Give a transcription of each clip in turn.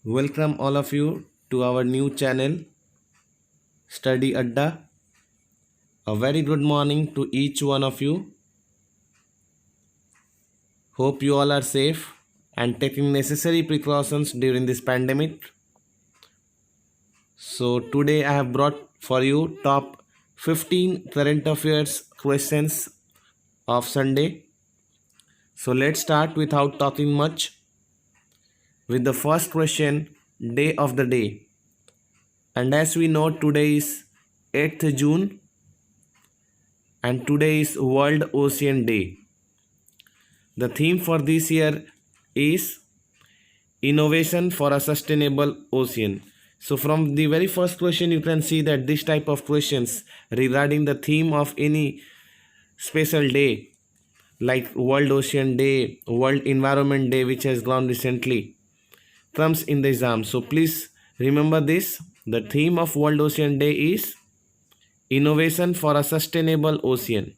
Welcome all of you to our new channel Study Adda. A very good morning to each one of you. Hope you all are safe and taking necessary precautions during this pandemic. So today I have brought for you top 15 current affairs questions of Sunday. So let's start without talking much with the first question, day of the day. And as we know, today is 8th June and today is World Ocean Day. The theme for this year is Innovation for a Sustainable Ocean. So from the very first question you can see that this type of questions regarding the theme of any special day like World Ocean Day, World Environment Day which has gone recently comes in the exam. So please remember this. The theme of World Ocean Day is Innovation for a Sustainable Ocean.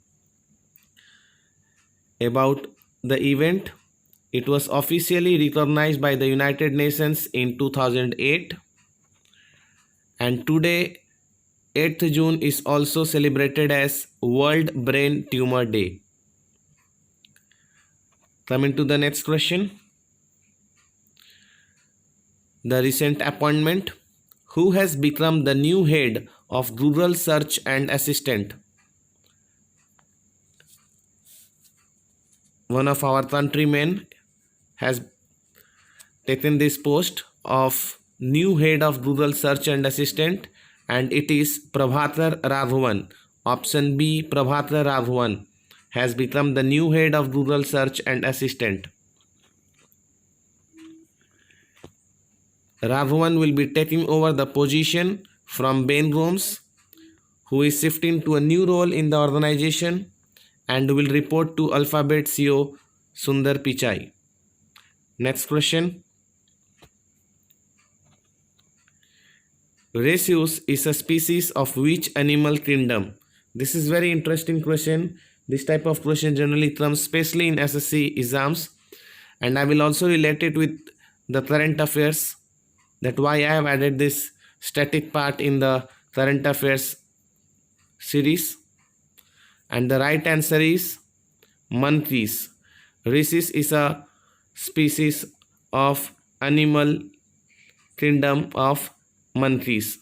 About the event, it was officially recognized by the United Nations in 2008, and today 8th June is also celebrated as World Brain Tumor Day. Coming to the next question. The recent appointment. Who has become the new head of Rural Search and Assistant? One of our countrymen has taken this post of new head of Rural Search and Assistant, and it is Prabhatar Raghavan. Option B, Prabhatar Raghavan has become the new head of Rural Search and Assistant. Raghavan will be taking over the position from Ben Gomes, who is shifting to a new role in the organization and will report to Alphabet CEO Sundar Pichai. Next question. Rhesus is a species of which animal kingdom? This is very interesting question. This type of question generally comes especially in SSC exams, and I will also relate it with the current affairs. That's why I have added this static part in the current affairs series. And the right answer is monkeys. Rhesus is a species of animal kingdom of monkeys.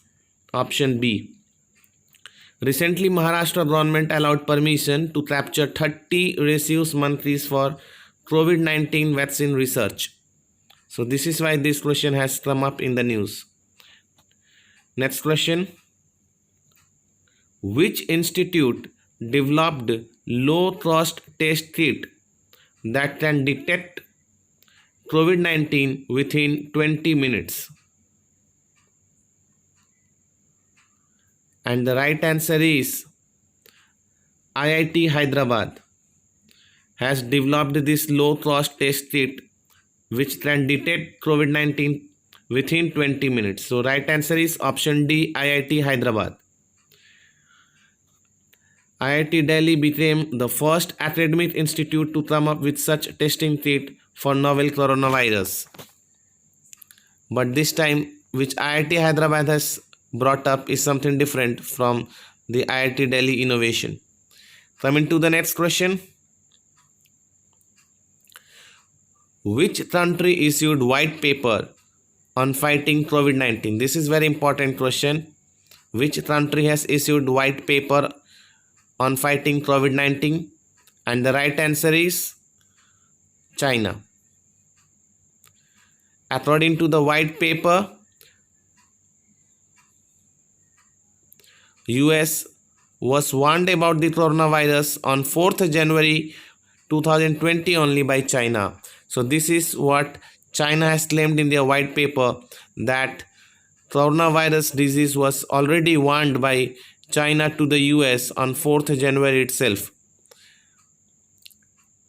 Option B. Recently, Maharashtra government allowed permission to capture 30 rhesus monkeys for COVID-19 vaccine research. So this is why this question has come up in the news. Next question. Which institute developed low-cost test kit that can detect COVID-19 within 20 minutes? And the right answer is IIT Hyderabad has developed this low-cost test kit which can detect COVID-19 within 20 minutes. So right answer is option D, IIT Hyderabad. IIT Delhi became the first academic institute to come up with such testing kit for novel coronavirus. But this time, which IIT Hyderabad has brought up is something different from the IIT Delhi innovation. Coming to the next question. Which country issued white paper on fighting COVID-19? This is very important question. Which country has issued white paper on fighting COVID-19? And the right answer is China. According to the white paper, US was warned about the coronavirus on 4th January 2020 only by China. So this is what China has claimed in their white paper, that coronavirus disease was already warned by China to the US on 4th January itself.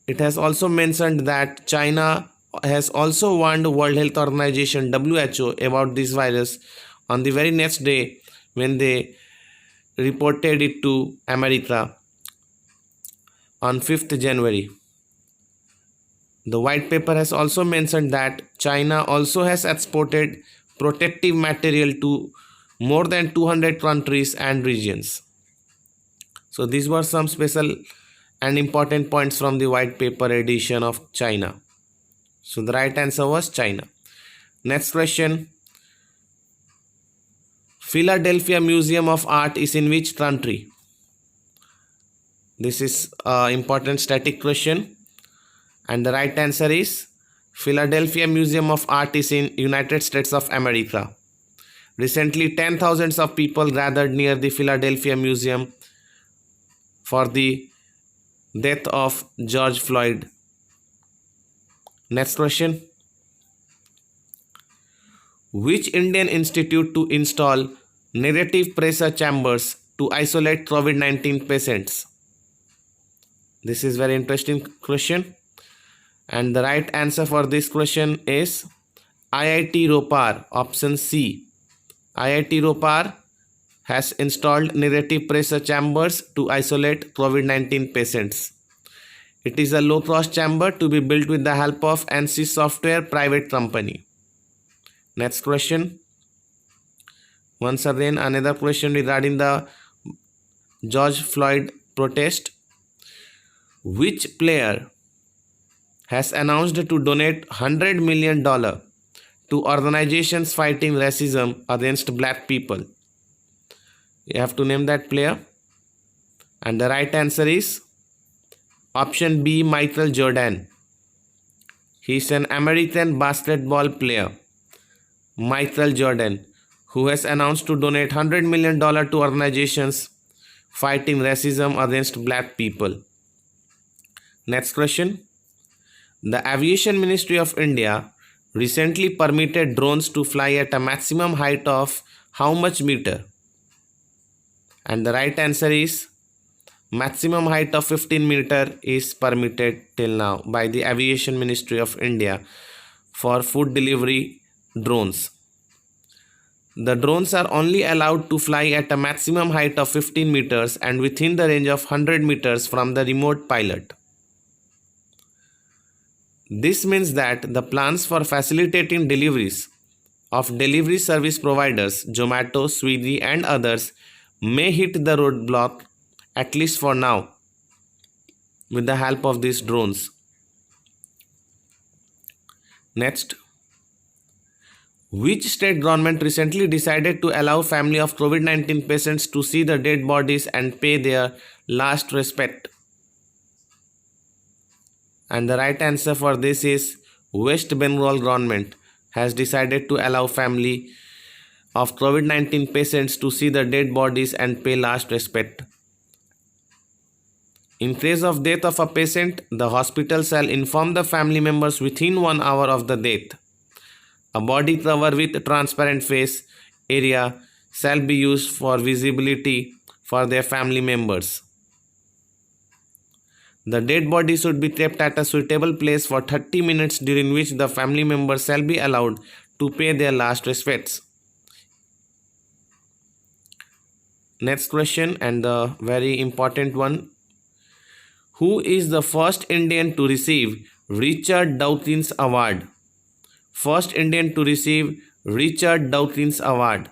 It has also mentioned that China has also warned World Health Organization WHO about this virus on the very next day when they reported it to America on 5th January. The white paper has also mentioned that China also has exported protective material to more than 200 countries and regions. So these were some special and important points from the white paper edition of China. So the right answer was China. Next question. Philadelphia Museum of Art is in which country? This is an important static question, and the right answer is Philadelphia Museum of Art is in United States of America. Recently, 10,000 of people gathered near the Philadelphia Museum for the death of George Floyd. Next question. Which Indian institute to install negative pressure chambers to isolate COVID-19 patients? This is very interesting question, and the right answer for this question is IIT Ropar, option C. IIT Ropar has installed negative pressure chambers to isolate COVID-19 patients. It is a low-cost chamber to be built with the help of NC Software private company. Next question. Once again, another question regarding the George Floyd protest. Which player has announced to donate $100 million to organizations fighting racism against black people? You have to name that player. And the right answer is option B, Michael Jordan. He is an American basketball player, Michael Jordan, who has announced to donate $100 million to organizations fighting racism against black people. Next question. The Aviation Ministry of India recently permitted drones to fly at a maximum height of how much meter? And the right answer is maximum height of 15 meter is permitted till now by the Aviation Ministry of India for food delivery drones. The drones are only allowed to fly at a maximum height of 15 meters and within the range of 100 meters from the remote pilot. This means that the plans for facilitating deliveries of delivery service providers, Zomato, Swiggy and others may hit the roadblock, at least for now, with the help of these drones. Next. Which state government recently decided to allow family of COVID-19 patients to see the dead bodies and pay their last respect? And the right answer for this is West Bengal government has decided to allow family of COVID-19 patients to see the dead bodies and pay last respect. In case of death of a patient, the hospital shall inform the family members within 1 hour of the death. A body cover with transparent face area shall be used for visibility for their family members. The dead body should be kept at a suitable place for 30 minutes, during which the family members shall be allowed to pay their last respects. Next question, and the very important one. Who is the first Indian to receive Richard Dawkins Award? First Indian to receive Richard Dawkins Award.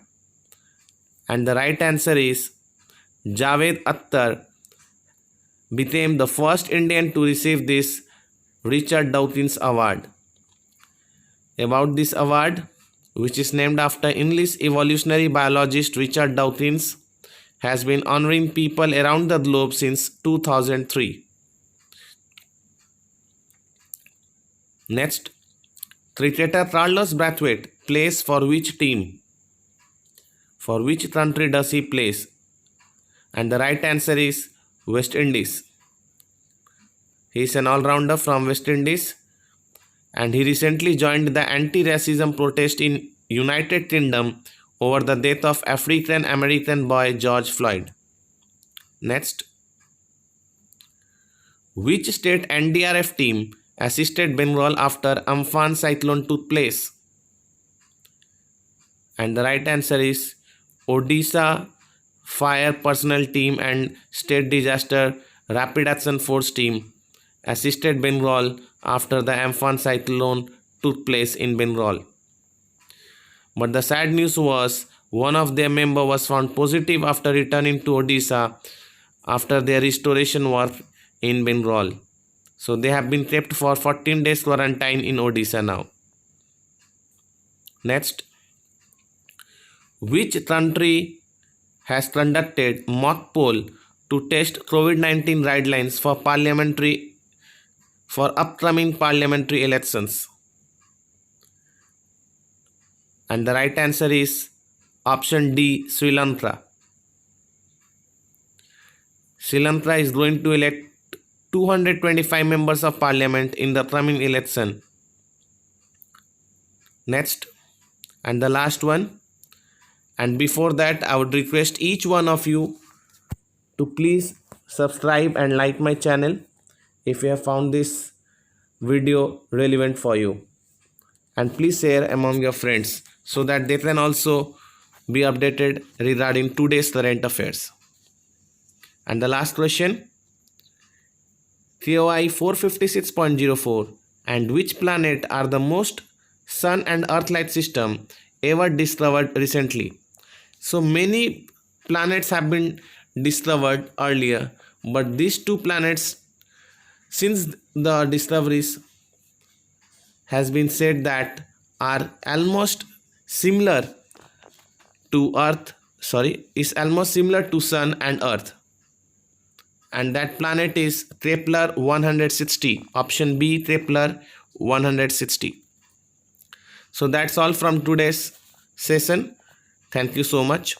And the right answer is Javed Akhtar became the first Indian to receive this Richard Dawkins Award. About this award, which is named after English evolutionary biologist Richard Dawkins, has been honoring people around the globe since 2003. Next, cricketer Carlos Brathwaite plays for which team? For which country does he play? And the right answer is West Indies. He is an all-rounder from West Indies, and he recently joined the anti-racism protest in United Kingdom over the death of African American boy George Floyd. Next, which state NDRF team assisted Bengal after Amphan cyclone took place? And the right answer is Odisha Fire Personnel Team and State Disaster Rapid Action Force Team assisted Bengal after the Amphan cyclone took place in Bengal. But the sad news was one of their members was found positive after returning to Odisha after their restoration work in Bengal. So they have been kept for 14 days quarantine in Odisha now. Next, which country has conducted mock poll to test COVID-19 guidelines for upcoming parliamentary elections? And the right answer is option D, Sri Lanka. Sri Lanka is going to elect 225 members of parliament in the coming election. Next, and the last one. And before that, I would request each one of you to please subscribe and like my channel if you have found this video relevant for you. And please share among your friends so that they can also be updated regarding today's current affairs. And the last question, KOI 456.04, and which planet are the most Sun and Earth-like system ever discovered recently? So many planets have been discovered earlier, but these two planets, since the discoveries has been said that are almost similar to Sun and Earth, and that planet is Kepler 160. Option B, Kepler 160. So that's all from today's session. Thank you so much.